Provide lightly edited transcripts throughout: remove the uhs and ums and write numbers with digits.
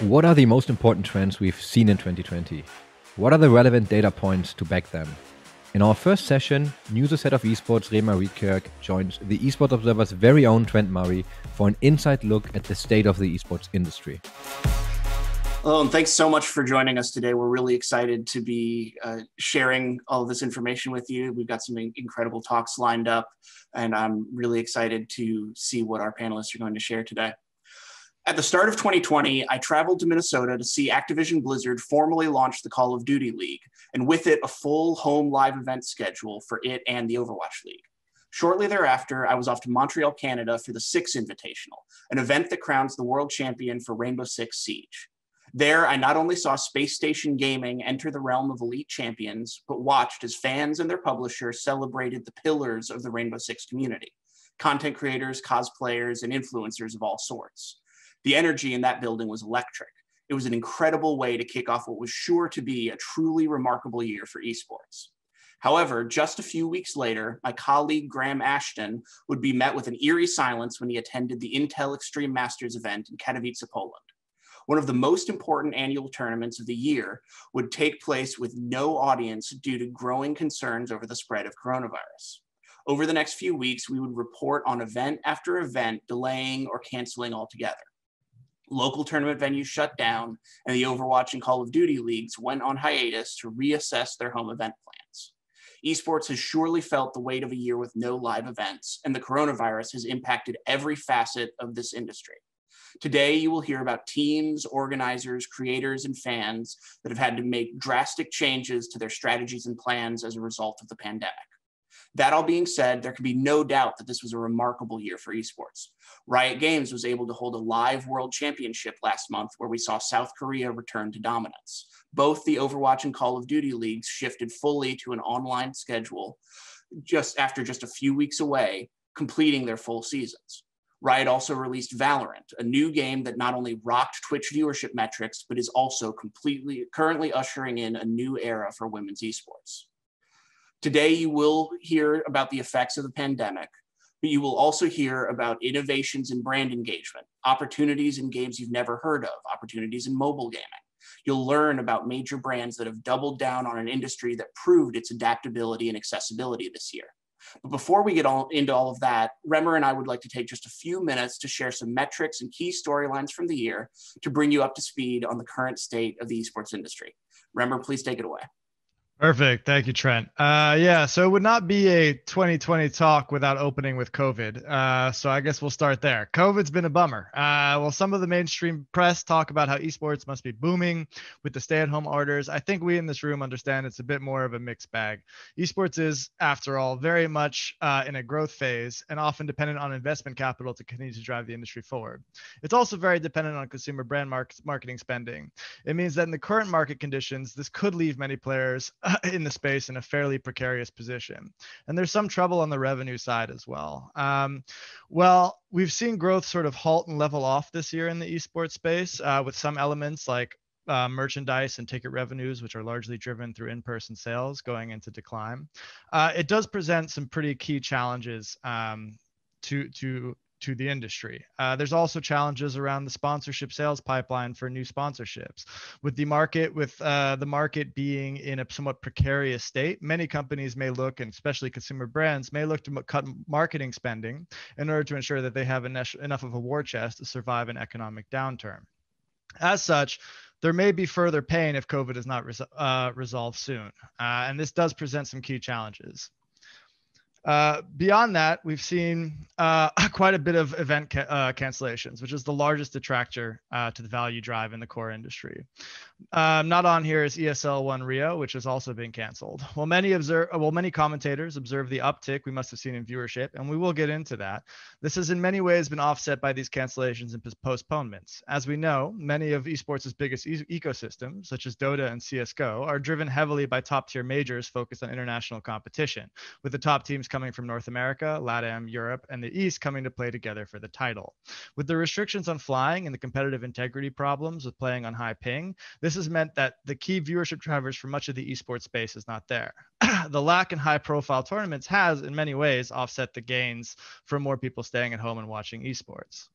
What are the most important trends we've seen in 2020? What are the relevant data points to back them? In our first session, Newzoo Head of Esports Remer Rietkerk joins the Esports Observer's very own Trent for an inside look at the state of the esports industry. Hello, and thanks so much for joining us today. We're really excited to be sharing all of this information with you. We've got some incredible talks lined up, and I'm really excited to see what our panelists are going to share today. At the start of 2020, I traveled to Minnesota to see Activision Blizzard formally launch the Call of Duty League, and with it, a full home live event schedule for it and the Overwatch League. Shortly thereafter, I was off to Montreal, Canada for the Six Invitational, an event that crowns the world champion for Rainbow Six Siege. There, I not only saw Space Station Gaming enter the realm of elite champions, but watched as fans and their publishers celebrated the pillars of the Rainbow Six community: content creators, cosplayers, and influencers of all sorts. The energy in that building was electric. It was an incredible way to kick off what was sure to be a truly remarkable year for esports. However, just a few weeks later, my colleague Graham Ashton would be met with an eerie silence when he attended the Intel Extreme Masters event in Katowice, Poland. One of the most important annual tournaments of the year would take place with no audience due to growing concerns over the spread of coronavirus. Over the next few weeks, we would report on event after event delaying or canceling altogether. Local tournament venues shut down, and the Overwatch and Call of Duty leagues went on hiatus to reassess their home event plans. Esports has surely felt the weight of a year with no live events, and the coronavirus has impacted every facet of this industry. Today, you will hear about teams, organizers, creators, and fans that have had to make drastic changes to their strategies and plans as a result of the pandemic. That all being said, there can be no doubt that this was a remarkable year for esports. Riot Games was able to hold a live world championship last month where we saw South Korea return to dominance. Both the Overwatch and Call of Duty leagues shifted fully to an online schedule just a few weeks away, completing their full seasons. Riot also released Valorant, a new game that not only rocked Twitch viewership metrics, but is also currently ushering in a new era for women's esports. Today, you will hear about the effects of the pandemic, but you will also hear about innovations in brand engagement, opportunities in games you've never heard of, opportunities in mobile gaming. You'll learn about major brands that have doubled down on an industry that proved its adaptability and accessibility this year. But before we get into all of that, Remer and I would like to take just a few minutes to share some metrics and key storylines from the year to bring you up to speed on the current state of the esports industry. Remer, please take it away. Perfect. Thank you, Trent. So it would not be a 2020 talk without opening with COVID. So I guess we'll start there. COVID's been a bummer. Some of the mainstream press talk about how esports must be booming with the stay-at-home orders. I think we in this room understand it's a bit more of a mixed bag. Esports is, after all, very much in a growth phase and often dependent on investment capital to continue to drive the industry forward. It's also very dependent on consumer brand marketing spending. It means that in the current market conditions, this could leave many players in the space in a fairly precarious position. And there's some trouble on the revenue side as well. We've seen growth sort of halt and level off this year in the esports space with some elements like merchandise and ticket revenues, which are largely driven through in-person sales, going into decline. It does present some pretty key challenges to the industry. There's also challenges around the sponsorship sales pipeline for new sponsorships. With the market being in a somewhat precarious state, many companies may look, and especially consumer brands, may look to cut marketing spending in order to ensure that they have enough of a war chest to survive an economic downturn. As such, there may be further pain if COVID is not resolved soon. And this does present some key challenges. Beyond that, we've seen quite a bit of event cancellations, which is the largest detractor to the value drive in the core industry. Not on here is ESL One Rio, which has also been canceled. While many commentators observe the uptick we must have seen in viewership, and we will get into that, this has in many ways been offset by these cancellations and postponements. As we know, many of esports' biggest ecosystems, such as Dota and CSGO, are driven heavily by top-tier majors focused on international competition, with the top teams coming from North America, LATAM, Europe, and the East coming to play together for the title. With the restrictions on flying and the competitive integrity problems with playing on high ping, this has meant that the key viewership drivers for much of the esports space is not there. The lack in high-profile tournaments has, in many ways, offset the gains from more people staying at home and watching esports.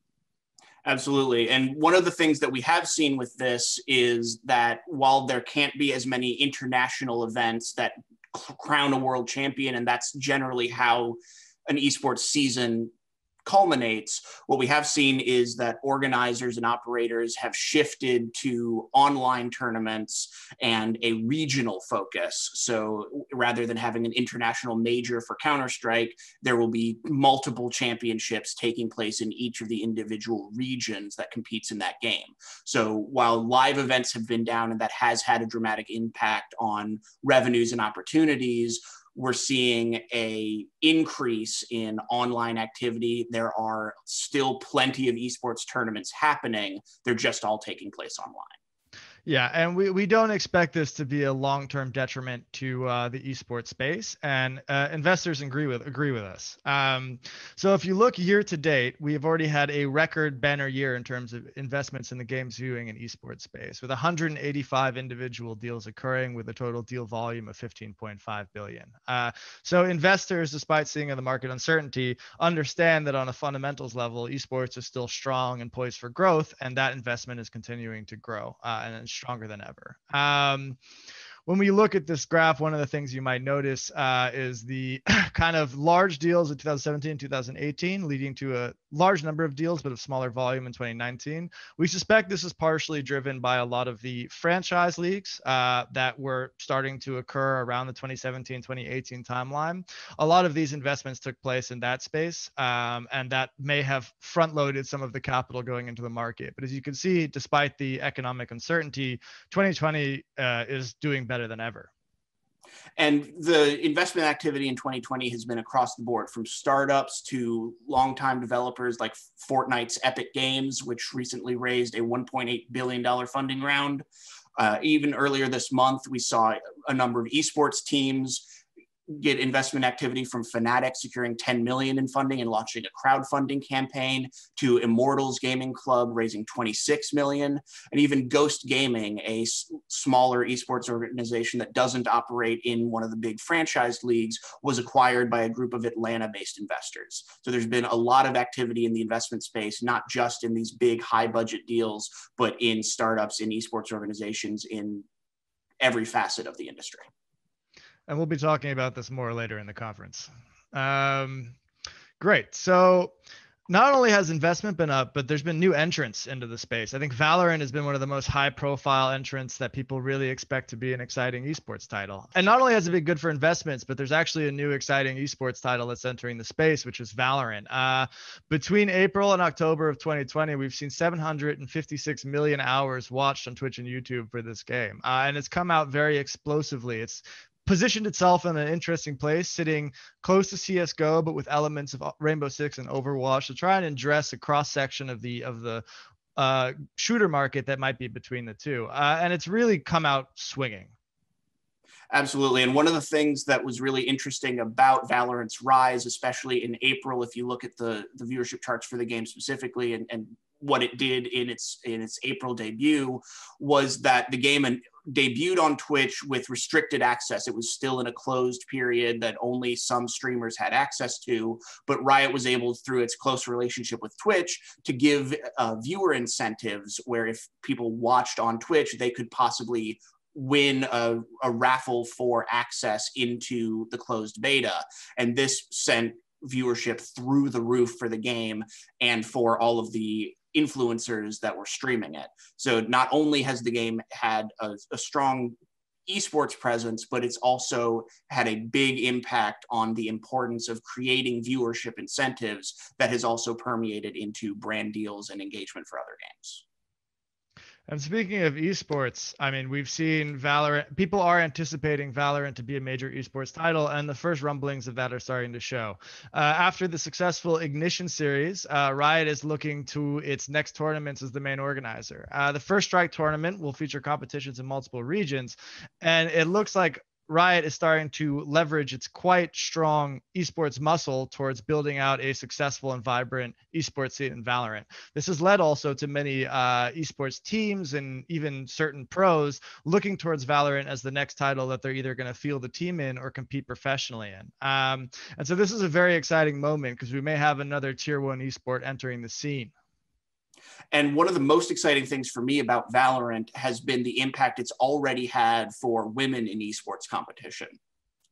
Absolutely. And one of the things that we have seen with this is that while there can't be as many international events that crown a world champion, and that's generally how an esports season culminates, what we have seen is that organizers and operators have shifted to online tournaments and a regional focus. So rather than having an international major for Counter-Strike, there will be multiple championships taking place in each of the individual regions that competes in that game. So while live events have been down and that has had a dramatic impact on revenues and opportunities, we're seeing a increase in online activity. There are still plenty of esports tournaments happening. They're just all taking place online. Yeah, and we don't expect this to be a long-term detriment to the esports space, and investors agree with us. So if you look year to date, we have already had a record banner year in terms of investments in the games viewing and esports space, with 185 individual deals occurring, with a total deal volume of 15.5 billion. So investors, despite seeing in the market uncertainty, understand that on a fundamentals level, esports is still strong and poised for growth, and that investment is continuing to grow and stronger than ever. When we look at this graph, one of the things you might notice is the kind of large deals in 2017, 2018, leading to a large number of deals, but of smaller volume in 2019. We suspect this is partially driven by a lot of the franchise leagues that were starting to occur around the 2017, 2018 timeline. A lot of these investments took place in that space, and that may have front-loaded some of the capital going into the market. But as you can see, despite the economic uncertainty, 2020 is doing better than ever. And the investment activity in 2020 has been across the board, from startups to longtime developers like Fortnite's Epic Games, which recently raised a $1.8 billion funding round. Even earlier this month, we saw a number of esports teams get investment activity, from Fnatic securing 10 million in funding and launching a crowdfunding campaign, to Immortals Gaming Club raising 26 million, and even Ghost Gaming, a smaller esports organization that doesn't operate in one of the big franchise leagues, was acquired by a group of Atlanta-based investors. So there's been a lot of activity in the investment space, not just in these big high-budget deals, but in startups, in esports organizations, in every facet of the industry. And we'll be talking about this more later in the conference. Great. So not only has investment been up, but there's been new entrants into the space. I think Valorant has been one of the most high-profile entrants that people really expect to be an exciting esports title. And not only has it been good for investments, but there's actually a new exciting esports title that's entering the space, which is Valorant. Between April and October of 2020, we've seen 756 million hours watched on Twitch and YouTube for this game. And it's come out very explosively. It's positioned itself in an interesting place, sitting close to CSGO, but with elements of Rainbow Six and Overwatch, to try and address a cross-section of the shooter market that might be between the two. And it's really come out swinging. Absolutely. And one of the things that was really interesting about Valorant's rise, especially in April, if you look at the viewership charts for the game specifically, and what it did in its April debut, was that the game debuted on Twitch with restricted access. It was still in a closed period that only some streamers had access to, but Riot was able, through its close relationship with Twitch, to give viewer incentives where if people watched on Twitch, they could possibly win a raffle for access into the closed beta. And this sent viewership through the roof for the game and for all of the influencers that were streaming it. So not only has the game had a strong esports presence, but it's also had a big impact on the importance of creating viewership incentives that has also permeated into brand deals and engagement for other games. And speaking of esports, I mean, we've seen Valorant. People are anticipating Valorant to be a major esports title, and the first rumblings of that are starting to show. After the successful Ignition series, Riot is looking to its next tournaments as the main organizer. The First Strike tournament will feature competitions in multiple regions, and it looks like Riot is starting to leverage its quite strong esports muscle towards building out a successful and vibrant esports scene in Valorant. This has led also to many esports teams and even certain pros looking towards Valorant as the next title that they're either going to field the team in or compete professionally in. And so this is a very exciting moment because we may have another tier 1 esport entering the scene. And one of the most exciting things for me about Valorant has been the impact it's already had for women in esports competition.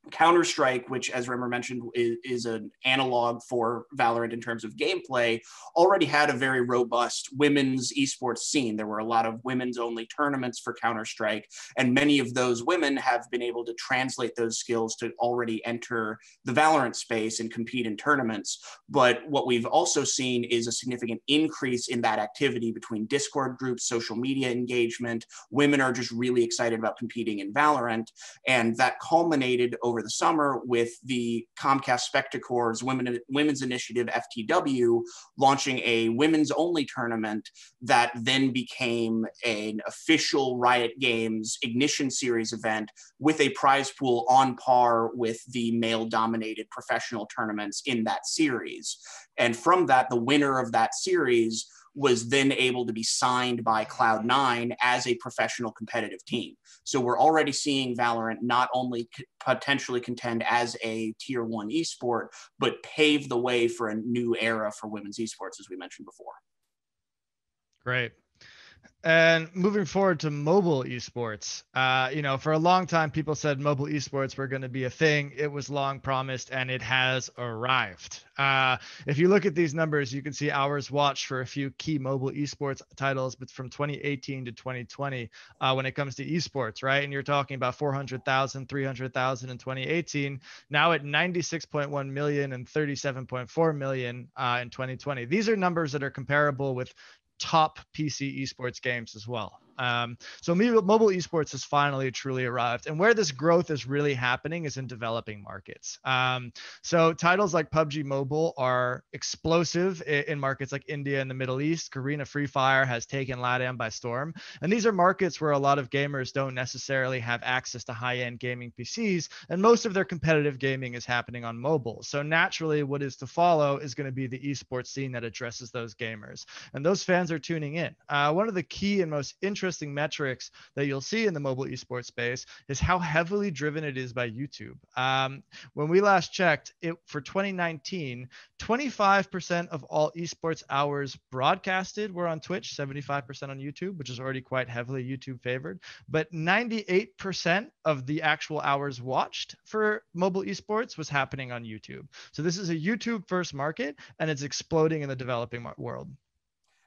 Counter-Strike, which, as Remer mentioned, is an analog for Valorant in terms of gameplay, already had a very robust women's esports scene. There were a lot of women's-only tournaments for Counter-Strike, and many of those women have been able to translate those skills to already enter the Valorant space and compete in tournaments. But what we've also seen is a significant increase in that activity between Discord groups, social media engagement. Women are just really excited about competing in Valorant, and that culminated over the summer with the Comcast Spectacor's Women's Initiative FTW launching a women's only tournament that then became an official Riot Games Ignition Series event with a prize pool on par with the male-dominated professional tournaments in that series. And from that, the winner of that series was then able to be signed by Cloud9 as a professional competitive team. So we're already seeing Valorant not only potentially contend as a tier 1 esport, but pave the way for a new era for women's esports, as we mentioned before. Great. And moving forward to mobile esports, for a long time, people said mobile esports were going to be a thing. It was long promised, and it has arrived. If you look at these numbers, you can see hours watched for a few key mobile esports titles, but from 2018 to 2020, when it comes to esports, right? And you're talking about 400,000, 300,000 in 2018, now at 96.1 million and 37.4 million in 2020. These are numbers that are comparable with top PC esports games as well. So mobile esports has finally truly arrived. And where this growth is really happening is in developing markets. So titles like PUBG Mobile are explosive in markets like India and the Middle East. Korea Free Fire has taken LATAM by storm. And these are markets where a lot of gamers don't necessarily have access to high-end gaming PCs. And most of their competitive gaming is happening on mobile. So naturally, what is to follow is going to be the esports scene that addresses those gamers. And those fans are tuning in. One of the key and most interesting metrics that you'll see in the mobile esports space is how heavily driven it is by YouTube. When we last checked, for 2019, 25% of all esports hours broadcasted were on Twitch, 75% on YouTube, which is already quite heavily YouTube favored. But 98% of the actual hours watched for mobile esports was happening on YouTube. So this is a YouTube first market, and it's exploding in the developing world.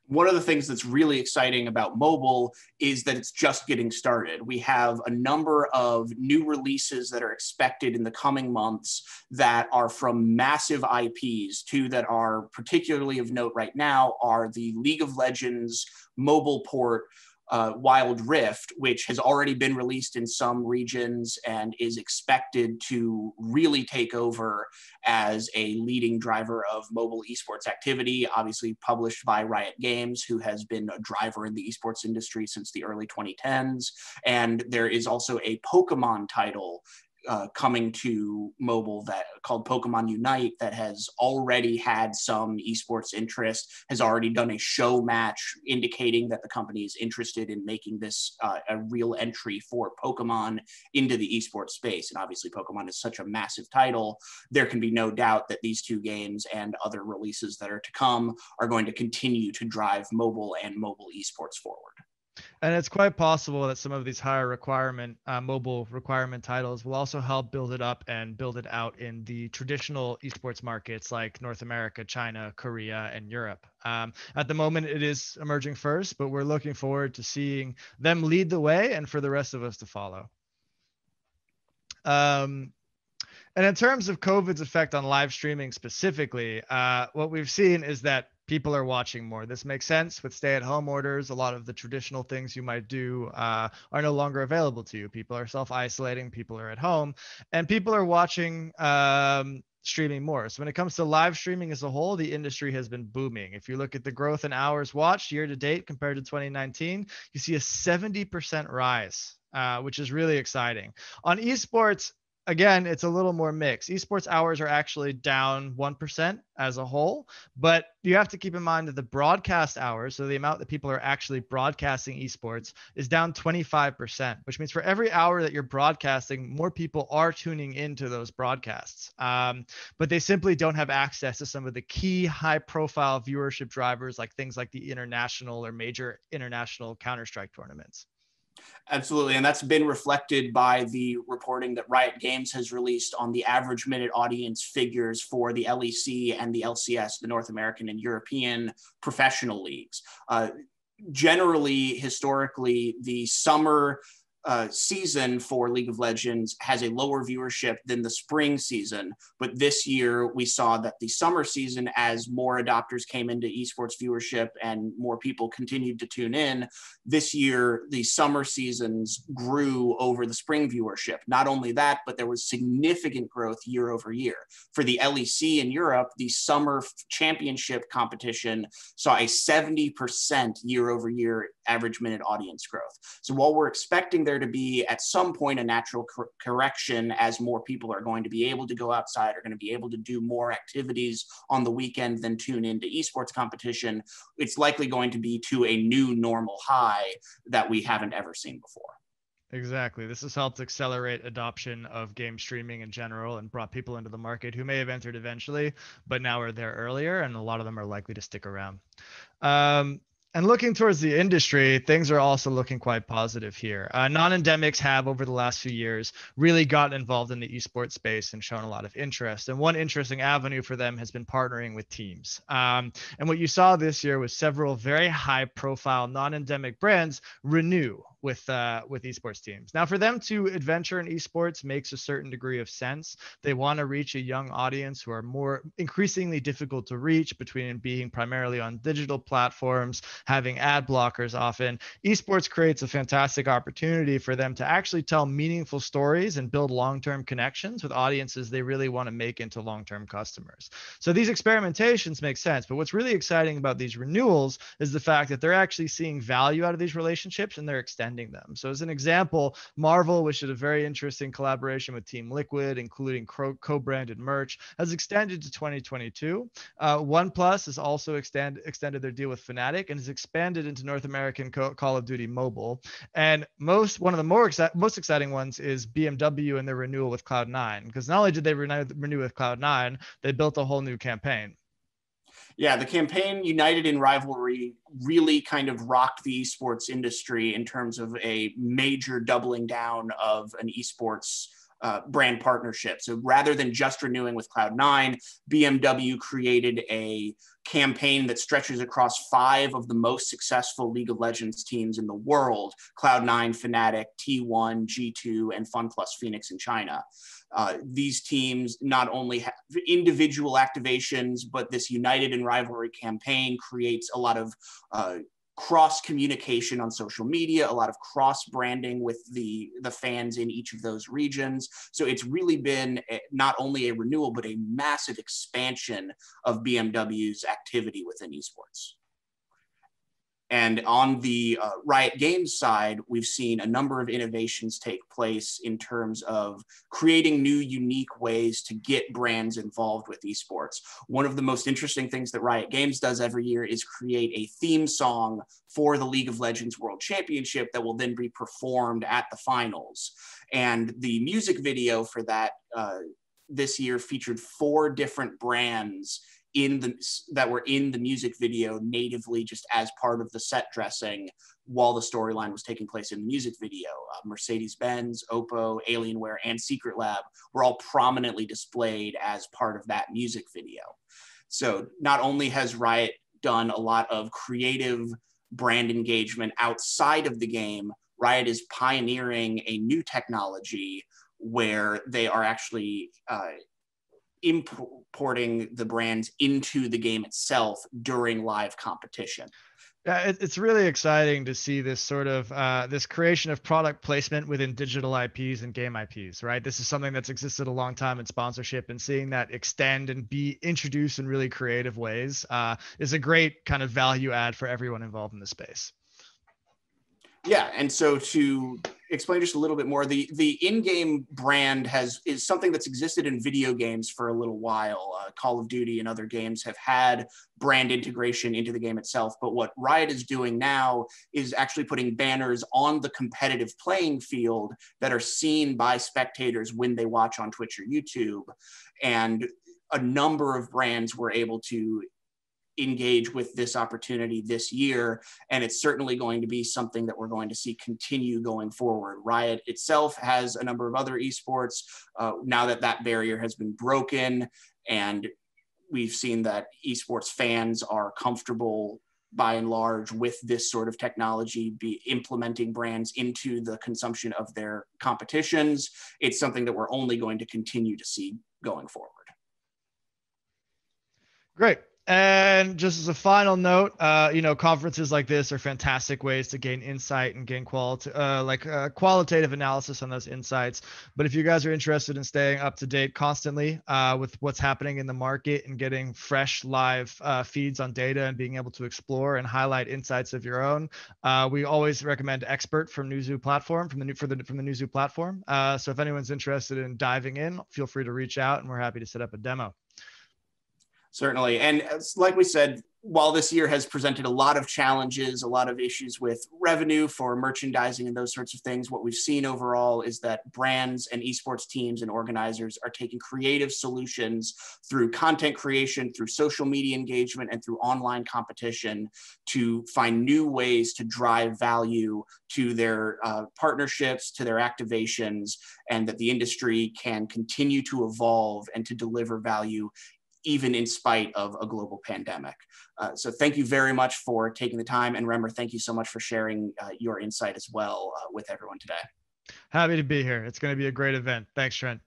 One of the things that's really exciting about mobile is that it's just getting started. We have a number of new releases that are expected in the coming months that are from massive IPs. Two that are particularly of note right now are the League of Legends mobile port, Wild Rift, which has already been released in some regions and is expected to really take over as a leading driver of mobile esports activity, obviously published by Riot Games, who has been a driver in the esports industry since the early 2010s. And there is also a Pokemon title coming to mobile that called Pokemon Unite that has already had some esports interest, has already done a show match indicating that the company is interested in making this a real entry for Pokemon into the esports space. And obviously Pokemon is such a massive title, there can be no doubt that these two games and other releases that are to come are going to continue to drive mobile and mobile esports forward. And it's quite possible that some of these higher requirement mobile requirement titles will also help build it up and build it out in the traditional esports markets like North America, China, Korea, and Europe. At the moment, it is emerging first, but we're looking forward to seeing them lead the way and for the rest of us to follow. And in terms of COVID's effect on live streaming specifically, what we've seen is that people are watching more. This makes sense with stay-at-home orders. A lot of the traditional things you might do are no longer available to you. People are self-isolating, people are at home, and people are watching streaming more. So when it comes to live streaming as a whole, the industry has been booming. If you look at the growth in hours watched year to date compared to 2019, you see a 70% rise, which is really exciting. On esports, again, it's a little more mixed. Esports hours are actually down 1% as a whole, but you have to keep in mind that the broadcast hours, so the amount that people are actually broadcasting esports, is down 25%, which means for every hour that you're broadcasting, more people are tuning into those broadcasts. But they simply don't have access to some of the key high profile viewership drivers, like things like the international or major international Counter-Strike tournaments. Absolutely. And that's been reflected by the reporting that Riot Games has released on the average minute audience figures for the LEC and the LCS, the North American and European professional leagues. Generally, historically, the summer season for League of Legends has a lower viewership than the spring season. But this year we saw that the summer season, as more adopters came into esports viewership and more people continued to tune in, this year the summer seasons grew over the spring viewership. Not only that, but there was significant growth year over year. For the LEC in Europe, the summer championship competition saw a 70% year over year average minute audience growth. So while we're expecting there to be at some point a natural correction as more people are going to be able to go outside, are going to be able to do more activities on the weekend than tune into esports competition, it's likely going to be to a new normal high that we haven't ever seen before. Exactly. This has helped accelerate adoption of game streaming in general and brought people into the market who may have entered eventually, but now are there earlier, and a lot of them are likely to stick around. And looking towards the industry, things are also looking quite positive here. Non-endemics have, over the last few years, really gotten involved in the esports space and shown a lot of interest. And one interesting avenue for them has been partnering with teams. And what you saw this year was several very high-profile non-endemic brands renew with esports teams. Now, for them to adventure in esports makes a certain degree of sense. They want to reach a young audience who are more increasingly difficult to reach, between being primarily on digital platforms, having ad blockers often. Esports creates a fantastic opportunity for them to actually tell meaningful stories and build long-term connections with audiences they really want to make into long-term customers. So these experimentations make sense, but what's really exciting about these renewals is the fact that they're actually seeing value out of these relationships and they're extending them. So as an example, Marvel, which did a very interesting collaboration with Team Liquid, including co-branded merch, has extended to 2022. OnePlus has also extended their deal with Fnatic and has expanded into North American Call of Duty Mobile. And one of the most exciting ones is BMW and their renewal with Cloud9, because not only did they renew with Cloud9, they built a whole new campaign. Yeah, the campaign United in Rivalry really kind of rocked the esports industry in terms of a major doubling down of an esports brand partnership. So rather than just renewing with Cloud9, BMW created a campaign that stretches across 5 of the most successful League of Legends teams in the world: Cloud9, Fnatic, T1, G2, and FunPlus Phoenix in China. These teams not only have individual activations, but this United in Rivalry campaign creates a lot of cross communication on social media, a lot of cross branding with the fans in each of those regions. So it's really been not only a renewal, but a massive expansion of BMW's activity within esports. And on the Riot Games side, we've seen a number of innovations take place in terms of creating new, unique ways to get brands involved with esports. One of the most interesting things that Riot Games does every year is create a theme song for the League of Legends World Championship that will then be performed at the finals. And the music video for that this year featured 4 different brands that were in the music video natively, just as part of the set dressing while the storyline was taking place in the music video. Mercedes-Benz, Oppo, Alienware, and Secret Lab were all prominently displayed as part of that music video. So not only has Riot done a lot of creative brand engagement outside of the game, Riot is pioneering a new technology where they are actually importing the brands into the game itself during live competition. Yeah, it's really exciting to see this sort of this creation of product placement within digital IPs and game IPs, right? This is something that's existed a long time in sponsorship, and seeing that extend and be introduced in really creative ways is a great kind of value add for everyone involved in the space. Yeah, and so to explain just a little bit more. The in-game brand is something that's existed in video games for a little while. Call of Duty and other games have had brand integration into the game itself. But what Riot is doing now is actually putting banners on the competitive playing field that are seen by spectators when they watch on Twitch or YouTube. And a number of brands were able to engage with this opportunity this year, and it's certainly going to be something that we're going to see continue going forward. Riot itself has a number of other esports now that barrier has been broken, and we've seen that esports fans are comfortable by and large with this sort of technology, be implementing brands into the consumption of their competitions. It's something that we're only going to continue to see going forward. Great. And just as a final note, conferences like this are fantastic ways to gain insight and gain qualitative analysis on those insights. But if you guys are interested in staying up to date constantly with what's happening in the market and getting fresh live feeds on data and being able to explore and highlight insights of your own, we always recommend Expert from Newzoo platform, from the Newzoo platform. So if anyone's interested in diving in, feel free to reach out, and we're happy to set up a demo. Certainly. And like we said, while this year has presented a lot of challenges, a lot of issues with revenue for merchandising and those sorts of things, what we've seen overall is that brands and esports teams and organizers are taking creative solutions through content creation, through social media engagement, and through online competition to find new ways to drive value to their partnerships, to their activations, and that the industry can continue to evolve and to deliver value even in spite of a global pandemic. So thank you very much for taking the time. And Remer, thank you so much for sharing your insight as well with everyone today. Happy to be here. It's going to be a great event. Thanks, Trent.